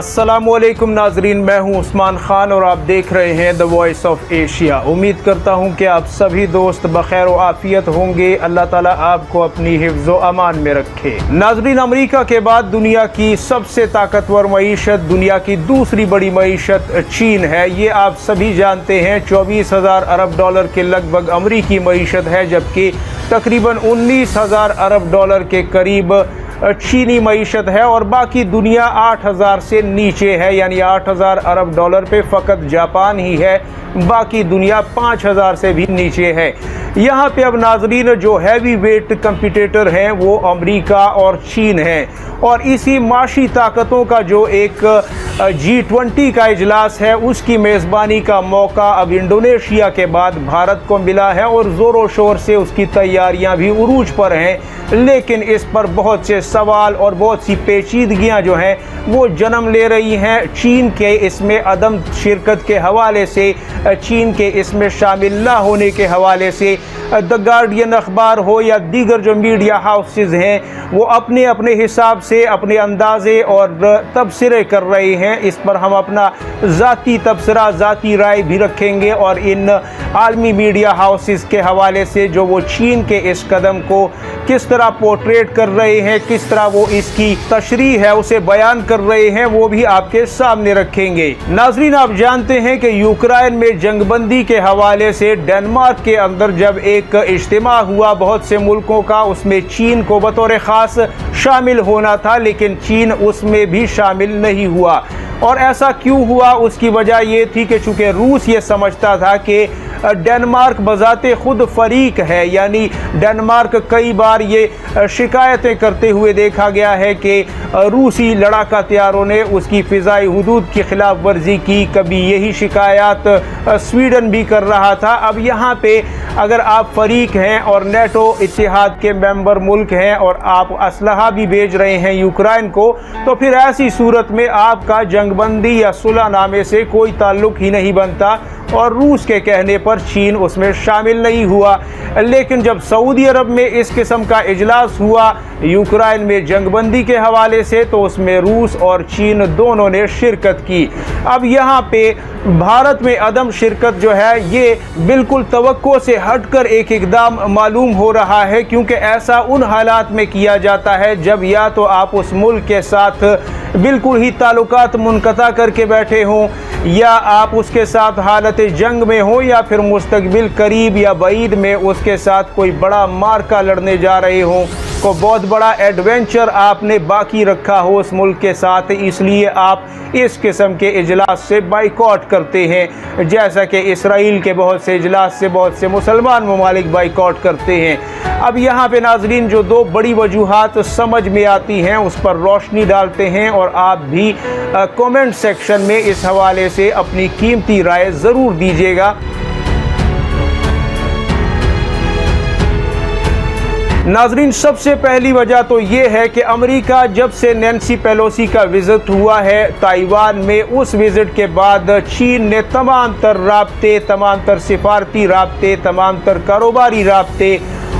अस्सलामुअलैकुम नाजरीन, मैं हूं उस्मान खान और आप देख रहे हैं द वॉइस ऑफ एशिया। उम्मीद करता हूं कि आप सभी दोस्त बखैर व आफियत होंगे। अल्लाह ताला आपको अपनी हिफ्ज़ व अमान में रखे। नाजरीन, अमेरिका के बाद दुनिया की सबसे ताकतवर मईशत, दुनिया की दूसरी बड़ी मईशत चीन है। ये आप सभी जानते हैं। 24,000 अरब डॉलर के लगभग अमरीकी मईशत है, जबकि तकरीबन 19,000 अरब डॉलर के करीब चीनी मईशत है और बाकी दुनिया 8,000 से नीचे है, यानी 8,000 अरब डॉलर पे फ़कत जापान ही है, बाकी दुनिया 5,000 से भी नीचे है। यहाँ पे अब नाजरीन जो हैवी वेट कंपटीटर हैं वो अमेरिका और चीन हैं, और इसी माशी ताकतों का जो एक G20 का इजलास है उसकी मेज़बानी का मौका अब इंडोनेशिया के बाद भारत को मिला है और ज़ोरों शोर से उसकी तैयारियां भी उरूज पर हैं। लेकिन इस पर बहुत से सवाल और बहुत सी पेचीदगियां जो हैं वो जन्म ले रही हैं। चीन के इसमें अदम शिरकत के हवाले से, चीन के इसमें शामिल ना होने के हवाले से द गार्डियन अखबार हो या दीगर जो मीडिया हाउसेज हैं वो अपने अपने हिसाब से अपने अंदाजे और तबसरे कर रहे हैं। इस पर हम अपना ज़ाती तबसरा, ज़ाती राय भी रखेंगे और इन आलमी मीडिया हाउसेज के हवाले से जो वो चीन के इस कदम को किस तरह पोर्ट्रेट कर रहे हैं, किस तरह वो इसकी तशरीह है उसे बयान कर रहे हैं, वो भी आपके सामने रखेंगे। नाजरीन, आप जानते हैं कि यूक्रेन में जंगबंदी के हवाले से डेनमार्क के अंदर जब एक इज्तिमा हुआ बहुत से मुल्कों का, उसमें चीन को बतौर ख़ास शामिल होना था, लेकिन चीन उसमें भी शामिल नहीं हुआ। और ऐसा क्यों हुआ? उसकी वजह ये थी कि चूँकि रूस ये समझता था कि डेनमार्क बज़ाते खुद फरीक है, यानी डेनमार्क कई बार ये शिकायतें करते हुए देखा गया है कि रूसी लड़ाका तैयारों ने उसकी फ़िज़ाई हुदूद की खिलाफ वर्जी की। कभी यही शिकायत स्वीडन भी कर रहा था। अब यहाँ पे अगर आप फरीक हैं और नेटो इत्तेहाद के मेंबर मुल्क हैं और आप असलहा भी भेज रहे हैं यूक्रेन को, तो फिर ऐसी सूरत में आपका जंगबंदी या सुलहनामे से कोई ताल्लुक़ ही नहीं बनता, और रूस के कहने पर चीन उसमें शामिल नहीं हुआ। लेकिन जब सऊदी अरब में इस किस्म का इजलास हुआ यूक्रेन में जंगबंदी के हवाले से, तो उसमें रूस और चीन दोनों ने शिरकत की। अब यहाँ पे भारत में अदम शिरकत जो है ये बिल्कुल तवक्को से हटकर एक इक़दाम मालूम हो रहा है, क्योंकि ऐसा उन हालात में किया जाता है जब या तो आप उस मुल्क के साथ बिल्कुल ही ताल्लुकात मुनक़ता करके बैठे हों, या आप उसके साथ हालत जंग में हो, या फिर मुस्तकबिल करीब या बईद में उसके साथ कोई बड़ा मार्का लड़ने जा रहे हों, को बहुत बड़ा एडवेंचर आपने बाकी रखा हो उस मुल्क के साथ, इसलिए आप इस किस्म के इजलास से बाइकॉट करते हैं। जैसा कि इसराइल के बहुत से इजलास से बहुत से मुसलमान ममालिक बाइकॉट करते हैं। अब यहाँ पे नाजरीन जो दो बड़ी वजूहात समझ में आती हैं उस पर रोशनी डालते हैं, और आप भी कमेंट सेक्शन में इस हवाले से अपनी कीमती राय ज़रूर दीजिएगा। नाजरीन, सबसे पहली वजह तो ये है कि अमेरिका जब से नैन्सी पेलोसी का विज़िट हुआ है ताइवान में, उस विज़िट के बाद चीन ने तमाम तर राब्ते, तमाम तर सिफारती राब्ते, तमाम तर कारोबारी राब्ते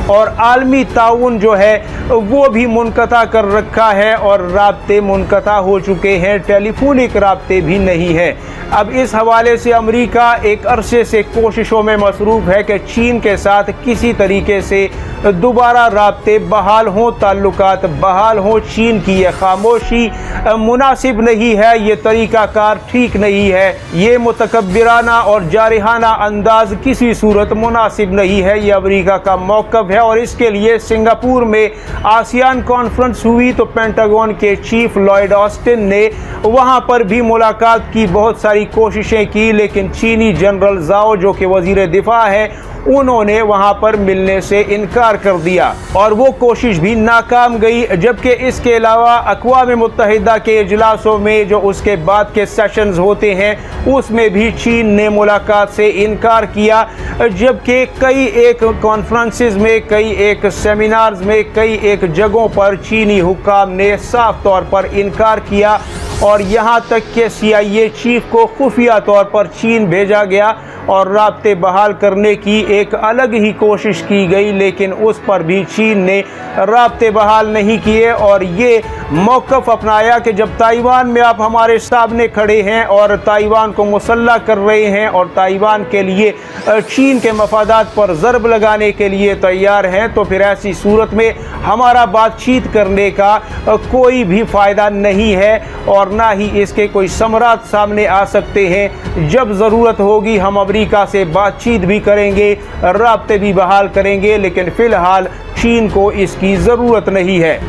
और आलमी ताउन जो है वो भी मुनक़ता कर रखा है, और राब्ते मुनक़ता हो चुके हैं, टेलीफोनिक राब्ते भी नहीं है। अब इस हवाले से अमेरिका एक अरसे से कोशिशों में मसरूफ़ है कि चीन के साथ किसी तरीके से दोबारा राब्ते बहाल हों, ताल्लुकात बहाल हों। चीन की यह खामोशी मुनासिब नहीं है, ये तरीक़ाकार ठीक नहीं है, ये मुतकब्बिराना और जारिहाना अंदाज़ किसी सूरत मुनासिब नहीं है। ये अमेरिका का मौक़िफ़ है, और इसके लिए सिंगापुर में आसियान कॉन्फ्रेंस हुई तो पेंटागन के चीफ लॉयड ऑस्टिन ने वहाँ पर भी मुलाकात की, बहुत सारी कोशिशें की, लेकिन चीनी जनरल ज़ाओ जो कि वज़ीर दिफा है उन्होंने वहाँ पर मिलने से इनकार कर दिया और वो कोशिश भी नाकाम गई। जबकि इसके अलावा अक़वाम मुत्तहिदा के इजलासों में जो उसके बाद के सेशंस होते हैं उसमें भी चीन ने मुलाकात से इनकार किया, जबकि कई एक कॉन्फ्रेंसेस में, कई एक सेमिनार्स में, कई एक जगहों पर चीनी हुक्काम ने साफ तौर पर इनकार किया और यहाँ तक कि CIA चीफ को खुफिया तौर पर चीन भेजा गया और राब्ते बहाल करने की एक अलग ही कोशिश की गई, लेकिन उस पर भी चीन ने राब्ते बहाल नहीं किए और ये मौक़िफ़ अपनाया कि जब ताइवान में आप हमारे सामने खड़े हैं और ताइवान को मुसल्ला कर रहे हैं और ताइवान के लिए चीन के मफादात पर ज़रब लगाने के लिए तैयार हैं, तो फिर ऐसी सूरत में हमारा बातचीत करने का कोई भी फ़ायदा नहीं है और ना ही इसके कोई समरात सामने आ सकते हैं। जब ज़रूरत होगी हम अमेरिका से बातचीत भी करेंगे, राब्ते भी बहाल करेंगे, लेकिन फ़िलहाल चीन को इसकी ज़रूरत नहीं है।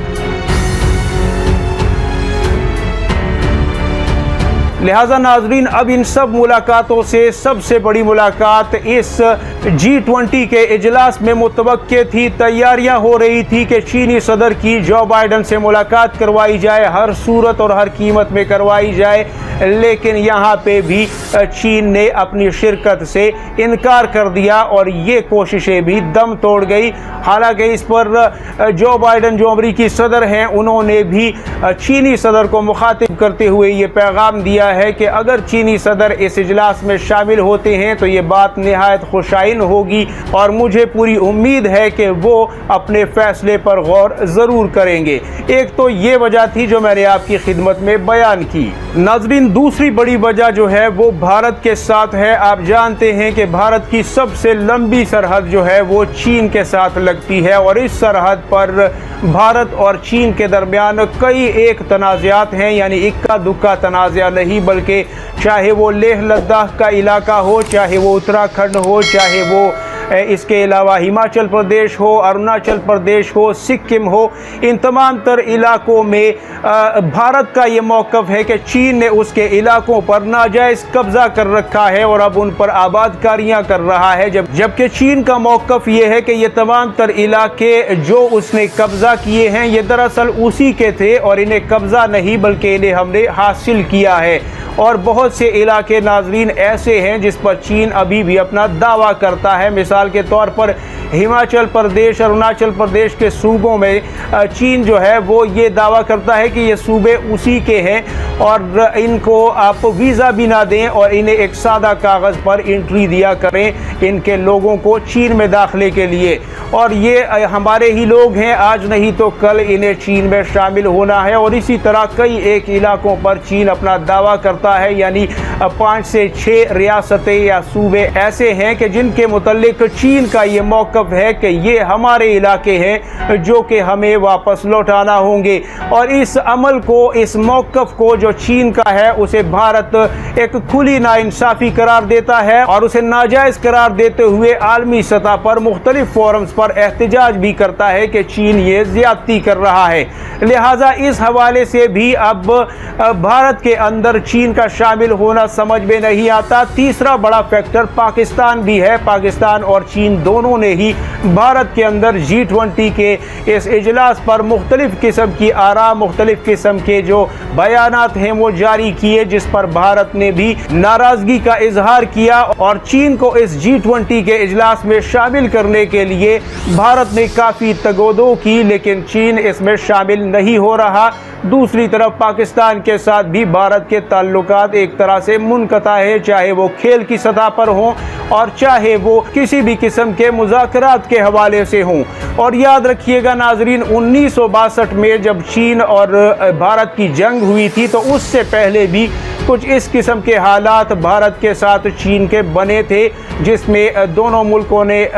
लिहाजा नाजरीन, अब इन सब मुलाकातों से सबसे बड़ी मुलाकात इस G20 के इजलास में मुतवक्के थी। तैयारियां हो रही थी कि चीनी सदर की जो बाइडन से मुलाकात करवाई जाए, हर सूरत और हर कीमत में करवाई जाए, लेकिन यहाँ पे भी चीन ने अपनी शिरकत से इनकार कर दिया और ये कोशिशें भी दम तोड़ गई। हालांकि इस पर जो बाइडन जो अमरीकी सदर हैं उन्होंने भी चीनी सदर को मुखातिब करते हुए ये पैगाम दिया है कि अगर चीनी सदर इस इजलास में शामिल होते हैं तो ये बात निहायत खुशाइन होगी और मुझे पूरी उम्मीद है कि वो अपने फैसले पर गौर ज़रूर करेंगे। एक तो ये वजह थी जो मैंने आपकी खिदमत में बयान की। नाज़रीन, दूसरी बड़ी वजह जो है वो भारत के साथ है। आप जानते हैं कि भारत की सबसे लंबी सरहद जो है वो चीन के साथ लगती है और इस सरहद पर भारत और चीन के दरमियान कई एक तनाज़ात हैं, यानी इक्का दुक्का तनाज़ा नहीं, बल्कि चाहे वो लेह लद्दाख का इलाका हो, चाहे वो उत्तराखंड हो, चाहे वो इसके अलावा हिमाचल प्रदेश हो, अरुणाचल प्रदेश हो, सिक्किम हो, इन तमाम तर इलाकों में भारत का ये मौक़िफ़ है कि चीन ने उसके इलाकों पर नाजायज़ कब्ज़ा कर रखा है और अब उन पर आबादकारियाँ कर रहा है, जबकि चीन का मौक़िफ़ ये है कि ये तमाम तर इलाके जो उसने कब्ज़ा किए हैं ये दरअसल उसी के थे और इन्हें कब्ज़ा नहीं बल्कि इन्हें हमने हासिल किया है। और बहुत से इलाके नाजरीन ऐसे हैं जिस पर चीन अभी भी अपना दावा करता है। मिसाल के तौर पर हिमाचल प्रदेश, अरुणाचल प्रदेश के सूबों में चीन जो है वो ये दावा करता है कि ये सूबे उसी के हैं और इनको आप वीज़ा भी ना दें और इन्हें एक सादा कागज़ पर एंट्री दिया करें इनके लोगों को चीन में दाखिले के लिए, और ये हमारे ही लोग हैं, आज नहीं तो कल इन्हें चीन में शामिल होना है। और इसी तरह कई एक इलाकों पर चीन अपना दावा करता है, यानी 5 से 6 रियासतें या सूबे ऐसे हैं कि जिनके मुतल्लिक चीन का ये मौक़िफ़ है कि ये हमारे इलाके हैं जो कि हमें वापस लौटाना होंगे। और इस अमल को, इस मौक़िफ़ को जो चीन का है उसे भारत एक खुली नाइंसाफ़ी करार देता है और उसे नाजायज़ करार देते हुए आलमी सतह पर मुख्तलिफ फोरम्स पर एहतजाज भी करता है कि चीन ये ज़्यादती कर रहा है। लिहाजा इस हवाले से भी अब भारत के अंदर चीन का शामिल होना समझ में नहीं आता। तीसरा बड़ा फैक्टर पाकिस्तान भी है। पाकिस्तान और चीन दोनों ने ही भारत के अंदर G20 के इस इजलास पर मुख्तलिफ किस्म की आरा, मुख्तलिफ किस्म के जो बयानात हैं वो जारी किए, जिस पर भारत ने भी नाराज़गी का इजहार किया और चीन को इस G20 के इजलास में शामिल करने के लिए भारत ने काफ़ी तगोदो की, लेकिन चीन इसमें शामिल नहीं हो रहा। दूसरी तरफ पाकिस्तान के साथ भी भारत के ताल्लुकात एक तरह से मुनक़ता है, चाहे वो खेल की सतह पर हों और चाहे वो किसी भी किस्म के मुज़ाकरात के हवाले से हों। और याद रखिएगा नाजरीन, 1962 में जब चीन और भारत की जंग हुई थी तो उससे पहले भी कुछ इस किस्म के हालात भारत के साथ चीन के बने थे, जिसमें दोनों मुल्कों ने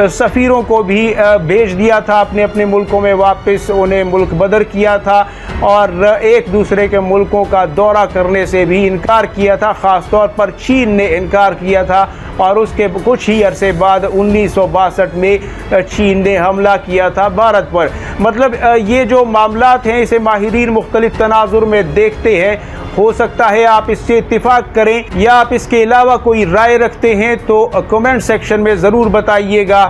सफ़ीरों को भी भेज दिया था अपने अपने मुल्कों में वापस, उन्हें मुल्क बदर किया था और एक दूसरे के मुल्कों का दौरा करने से भी इनकार किया था। ख़ास तौर पर चीन ने इनकार किया था और उसके कुछ ही अरसे बाद 1962 में चीन ने हमला किया था भारत पर। मतलब ये जो मामलात हैं इसे माहिरीन मुख्तलिफ तनाजुर में देखते हैं। हो सकता है आप इससे इत्तिफाक करें या आप इसके अलावा कोई राय रखते हैं तो कमेंट सेक्शन में ज़रूर बताइएगा।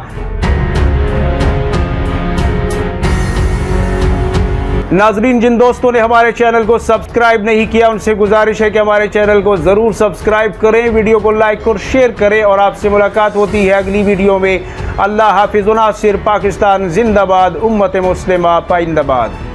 नाजरीन, जिन दोस्तों ने हमारे चैनल को सब्सक्राइब नहीं किया उनसे गुजारिश है कि हमारे चैनल को ज़रूर सब्सक्राइब करें, वीडियो को लाइक और शेयर करें और आपसे मुलाकात होती है अगली वीडियो में। अल्लाह हाफिज़। नासिर पाकिस्तान जिंदाबाद, उम्मत मुस्लिमा पाइंदाबाद।